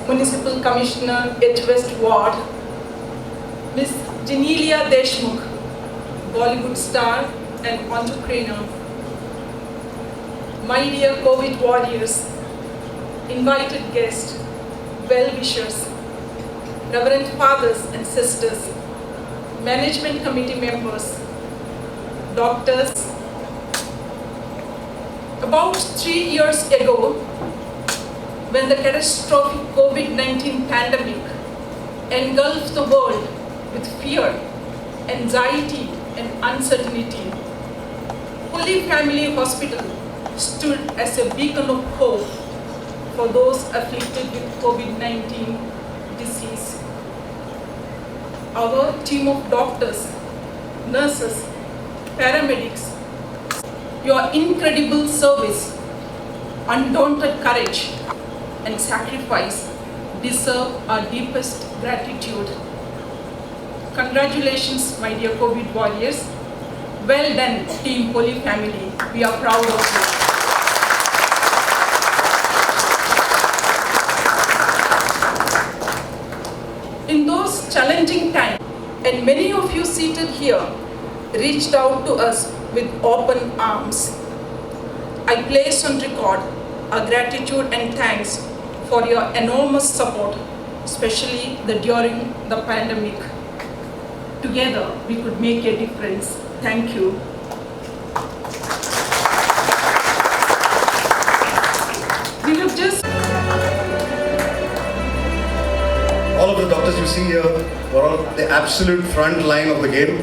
Municipal Commissioner at West Ward, Miss Genelia, Bollywood star and entrepreneur. My dear COVID warriors, invited guests, well-wishers, Reverend fathers and sisters, management committee members, doctors. About 3 years ago, when the catastrophic COVID-19 pandemic engulfed the world with fear, anxiety, and uncertainty, Holy Family Hospital stood as a beacon of hope for those afflicted with COVID-19 disease. Our team of doctors, nurses, paramedics, your incredible service, undaunted courage, and sacrifice deserve our deepest gratitude. Congratulations, my dear COVID warriors. Well done, Team Holy Family. We are proud of you. In those challenging times, and many of you seated here reached out to us with open arms. I place on record our gratitude and thanks for your enormous support, especially during the pandemic. Together, we could make a difference. Thank you. We have just... All of the doctors you see here were on the absolute front line of the game,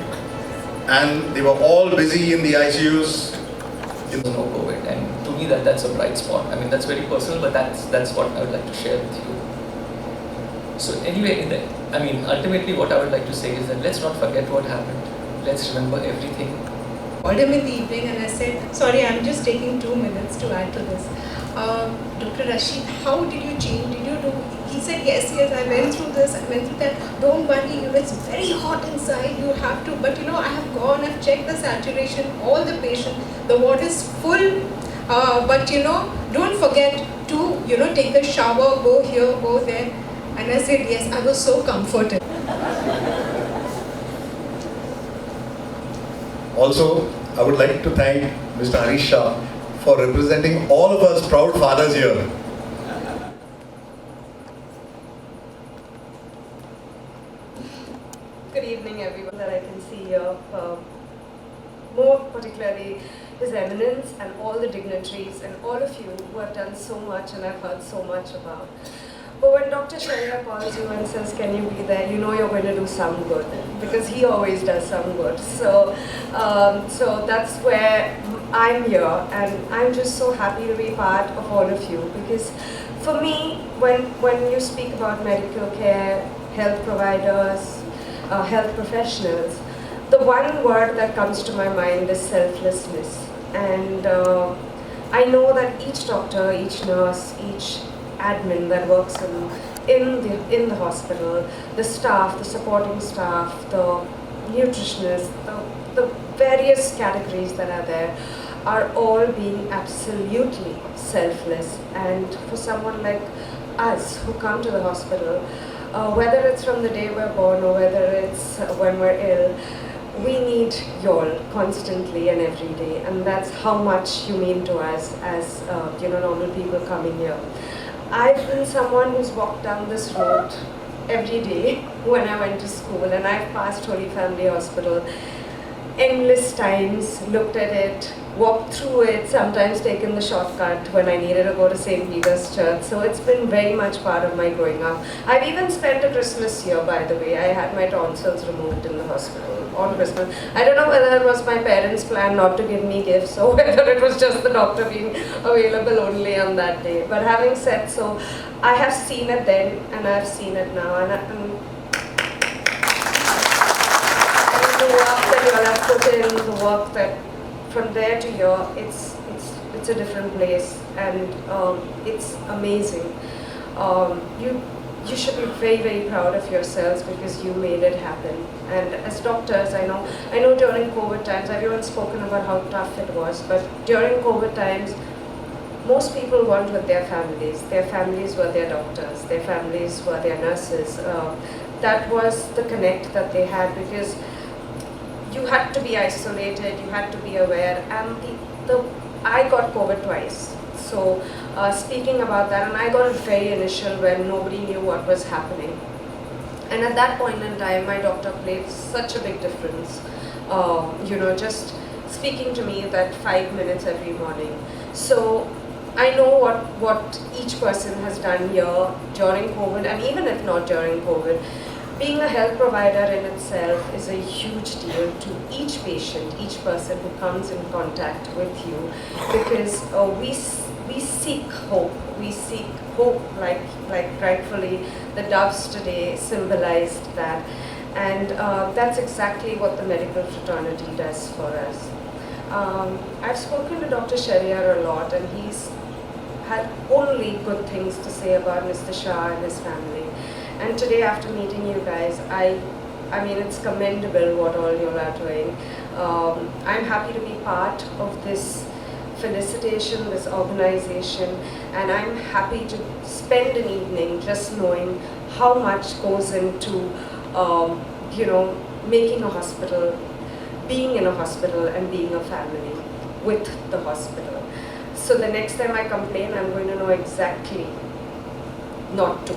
and they were all busy in the ICUs. No COVID, and to me that's a bright spot. I mean, that's very personal, but that's what I would like to share with you. So anyway, ultimately what I would like to say is that let's not forget what happened. Let's remember everything. I called him in the evening and I said, sorry, I'm just taking 2 minutes to add to this. Dr. Rashid, how did you change? Did you do? He said, yes, I went through this, I went through that. Don't worry, it's very hot inside, you have to. But I have gone, I've checked the saturation, all the patients, the ward is full. But don't forget to, take a shower, go here, go there. And I said, yes, I was so comforted. Also, I would like to thank Mr. Harish Shah for representing all of us proud fathers here. Good evening, everyone that I can see here. More particularly, His Eminence and all the dignitaries and all of you who have done so much and I've heard so much about. But when Dr. Sharia calls you and says, can you be there, you're going to do some good, because he always does some good. So that's where I'm here, and I'm just so happy to be part of all of you, because for me, when you speak about medical care, health providers, health professionals, the one word that comes to my mind is selflessness. And I know that each doctor, each nurse, each admin that works in the hospital, the staff, the supporting staff, the nutritionists, the various categories that are there, are all being absolutely selfless. And for someone like us who come to the hospital, whether it's from the day we're born or whether it's when we're ill, we need y'all constantly and every day, and that's how much you mean to us as normal people coming here. I've been someone who's walked down this road every day when I went to school, and I've passed Holy Family Hospital endless times, looked at it, walked through it, sometimes taken the shortcut when I needed to go to St. Peter's Church. So it's been very much part of my growing up. I've even spent a Christmas here, by the way. I had my tonsils removed in the hospital on Christmas. I don't know whether it was my parents' plan not to give me gifts or whether it was just the doctor being available only on that day. But having said so, I have seen it then and I've seen it now. And I grew up that you all have work that from there to here, it's a different place, and it's amazing. You should be very, very proud of yourselves because you made it happen. And as doctors, I know during COVID times, everyone's spoken about how tough it was, but during COVID times, most people weren't with their families. Their families were their doctors. Their families were their nurses. That was the connect that they had, because you had to be isolated, you had to be aware, and I got COVID twice. So speaking about that, and I got it very initial when nobody knew what was happening. And at that point in time, my doctor played such a big difference. Just speaking to me that 5 minutes every morning. So I know what each person has done here during COVID, and even if not during COVID. Being a health provider in itself is a huge deal to each patient, each person who comes in contact with you, because we seek hope. We seek hope, like rightfully the doves today symbolized that, and that's exactly what the medical fraternity does for us. I've spoken to Dr. Shariar a lot, and he's had only good things to say about Mr. Shah and his family. And today, after meeting you guys, I mean, it's commendable what all you all are doing. I'm happy to be part of this felicitation, this organization, and I'm happy to spend an evening just knowing how much goes into, making a hospital, being in a hospital, and being a family with the hospital. So the next time I complain, I'm going to know exactly not to,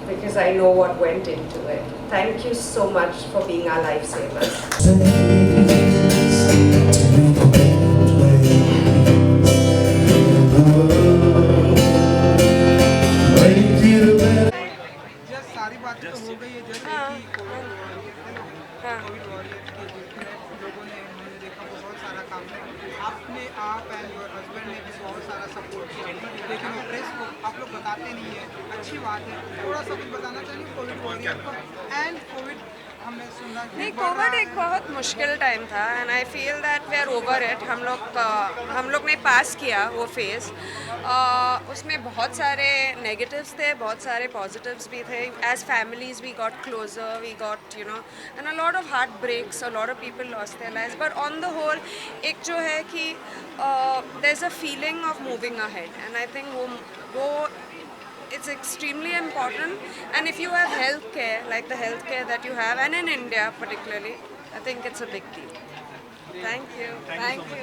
because I know what went into it. Thank you so much for being our lifesavers. सारी बातें तो हो गई है, जैसे कि Covid warrior के जितने लोगों ने हमने देखा बहुत सारा काम किया। आपने आप एंड योर हस्बैंड ने भी बहुत सारा सपोर्ट किया, लेकिन वो प्रेस को आप लोग बताते नहीं है। अच्छी बात है, थोड़ा सा कुछ बताना चाहिए कोविड वॉरियर को। एंड कोविड हमने सुना नहीं, कोविड एक बहुत मुश्किल टाइम था, and I feel that we are over it. हम लोग ने पास किया वो फेज़। उसमें बहुत सारे नेगेटिव्स थे, बहुत सारे पॉजिटिव्स भी थे। As families we got closer, we got and a lot of heart breaks, a lot of people lost their lives, but on the whole एक जो है कि there is a feeling of moving ahead, and I think वो it's extremely important. And if you have healthcare, like the healthcare that you have, and in India particularly, I think it's a big deal. Thank you. Thank you.